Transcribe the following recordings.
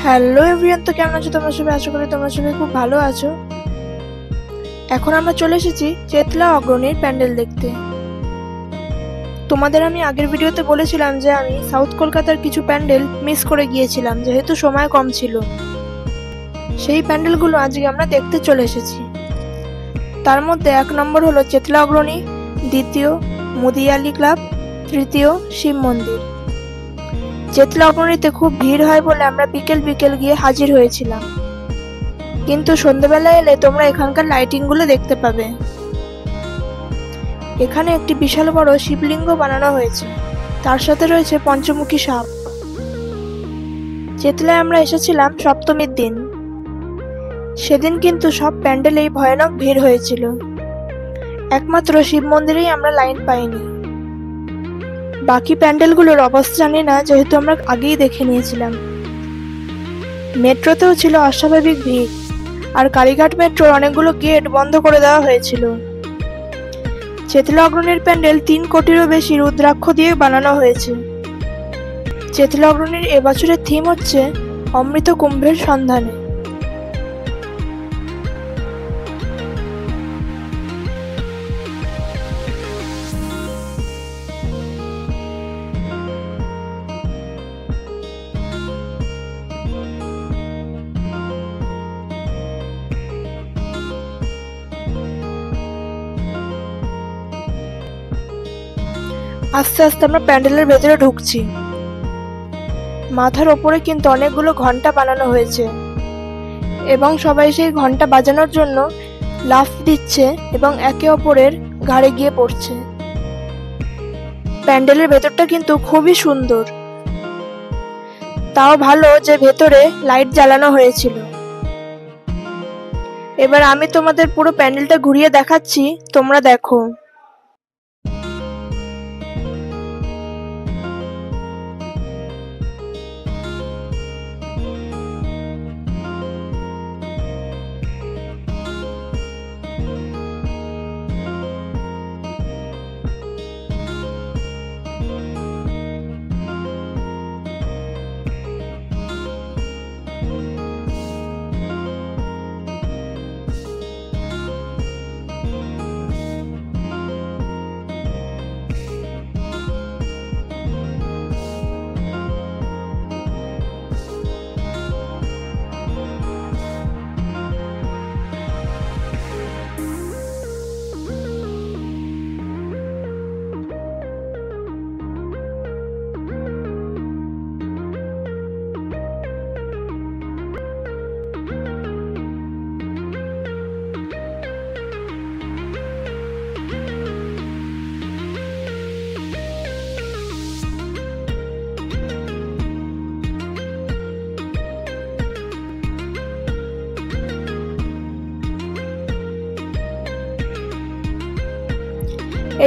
Hello everyone, তো কেমন আছো তোমরা সবাই? আশা করি তোমরা সবাই খুব ভালো আছো। এখন আমরা চলে এসেছি চেতলা অগ্রণীর প্যান্ডেল দেখতে। তোমাদের আমি আগের ভিডিওতে বলেছিলাম যে আমি সাউথ কলকাতার কিছু প্যান্ডেল মিস করে গিয়েছিলাম, যেহেতু সময় কম ছিল। সেই প্যান্ডেলগুলো আজকে আমরা দেখতে চলে এসেছি। তার মধ্যে 1 নম্বর হলো চেতলা অগ্রণী, দ্বিতীয় মুদিয়ালি ক্লাব, তৃতীয় শিব মন্দির। চেতলা অগ্রণীতে খুব ভিড় হয় বলে আমরা বিকেল বিকেল গিয়ে হাজির হয়েছিলাম, কিন্তু সন্ধ্যাবেলা এলে তোমরা এখানকার লাইটিং গুলো দেখতে পাবে। এখানে একটি বিশাল বড় শিবলিঙ্গ বানানো হয়েছে, তার সাথে রয়েছে পঞ্চমুখী সাপ। চেতলায় আমরা এসেছিলাম সপ্তমীর দিন। সেদিন কিন্তু সব প্যান্ডেলেই ভয়ানক ভিড় হয়েছিল, একমাত্র শিব মন্দিরেই আমরা লাইন পাইনি। বাকি প্যান্ডেলগুলোর অবস্থা জানি না, যেহেতু আমরা আগেই দেখে নিয়েছিলাম। মেট্রোতেও ছিল অস্বাভাবিক ভিড়, আর কালীঘাট মেট্রোর অনেকগুলো গেট বন্ধ করে দেওয়া হয়েছিল। চেতলা অগ্রণীর প্যান্ডেল 3 কোটিরও বেশি রুদ্রাক্ষ দিয়ে বানানো হয়েছে। চেতলা অগ্রণীর এবছরের থিম হচ্ছে অমৃত কুম্ভের সন্ধানে। আস্তে আস্তে আমরা প্যান্ডেলের ভেতরে ঢুকছি। মাথার ওপরে কিন্তু অনেকগুলো ঘন্টা বানানো হয়েছে, এবং সবাই সেই ঘন্টা বাজানোর জন্য লাফ দিচ্ছে এবং একে অপরের ঘাড়ে গিয়ে পড়ছে। প্যান্ডেলের ভেতরটা কিন্তু খুবই সুন্দর। তাও ভালো যে ভেতরে লাইট জ্বালানো হয়েছিল। এবার আমি তোমাদের পুরো প্যান্ডেলটা ঘুরিয়ে দেখাচ্ছি, তোমরা দেখো।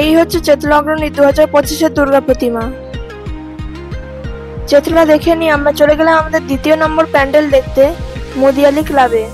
এই হচ্ছে চেতলা অগ্রণী 2025-এর দুর্গা প্রতিমা। চেতলা দেখে নিয়ে আমরা চলে গেলাম আমাদের 2 নম্বর প্যান্ডেল দেখতে, মুদিয়ালি ক্লাবে।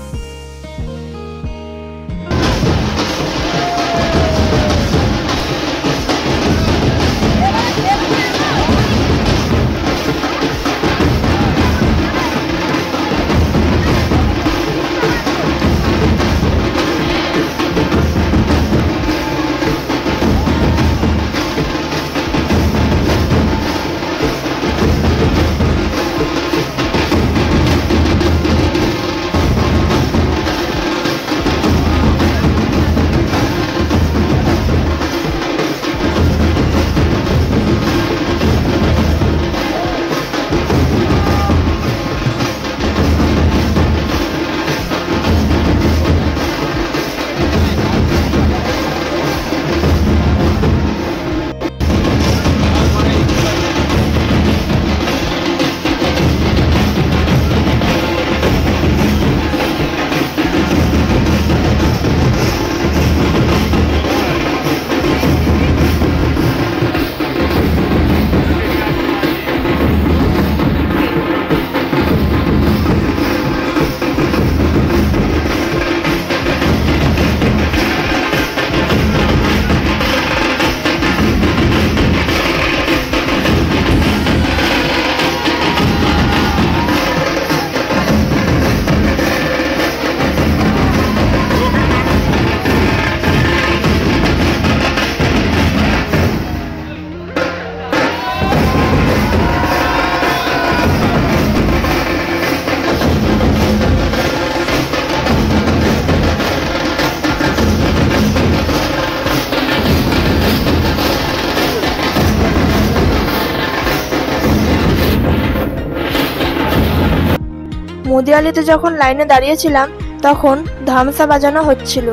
মুদিয়ালিতে যখন লাইনে দাঁড়িয়েছিলাম তখন ধামসা বাজানো হচ্ছিল।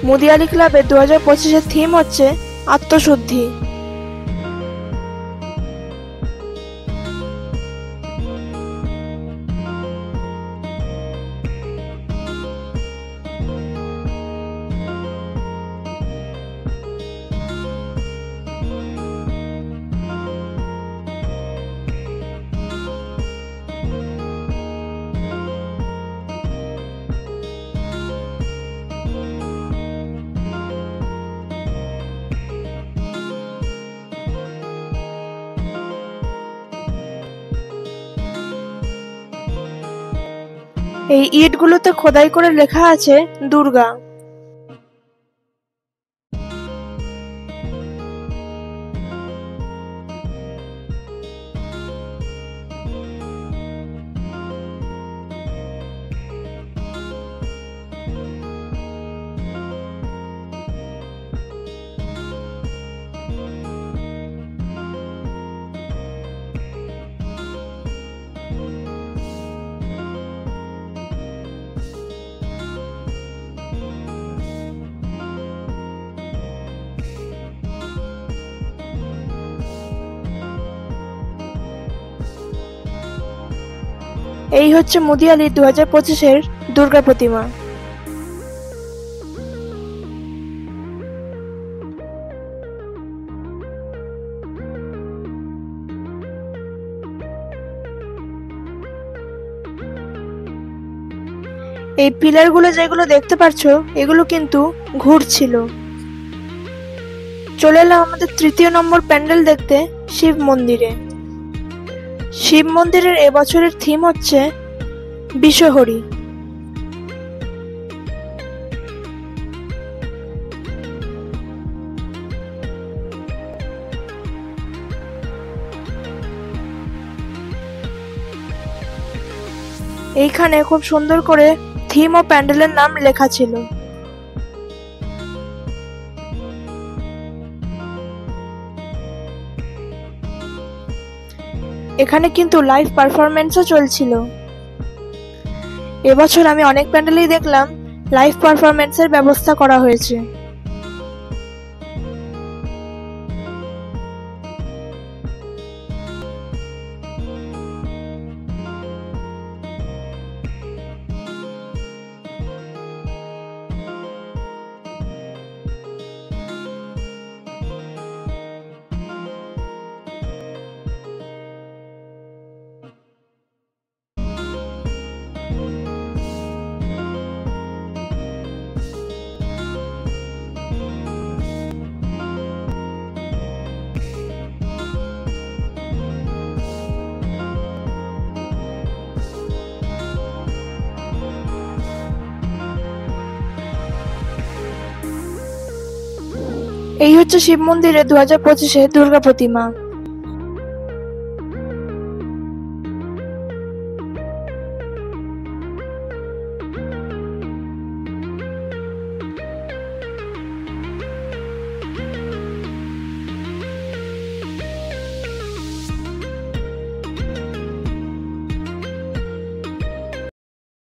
মুদিয়ালি ক্লাবের 2025-এর থিম হচ্ছে আত্মশুদ্ধি। এই ইটগুলোতে খোদাই করে লেখা আছে দুর্গা। এই হচ্ছে মুদিয়ালি 2025-এর দুর্গা প্রতিমা। এই পিলারগুলো যেগুলো দেখতে পাচ্ছো এগুলো কিন্তু ঘুরছিল। চলে এলাম আমাদের 3য় নম্বর প্যান্ডেল দেখতে, শিব মন্দিরে। শিব মন্দিরের এবছরের থিম হচ্ছে বিষহরি। এইখানে খুব সুন্দর করে থিম ও প্যান্ডেলের নাম লেখা ছিল। এখানে কিন্তু লাইভ পারফরমেন্সও চলছিল। এবছর আমি অনেক প্যান্ডেলেই দেখলাম লাইভ পারফরমেন্সের ব্যবস্থা করা হয়েছে। এই হচ্ছে শিব মন্দিরে 2025-এর দুর্গা প্রতিমা।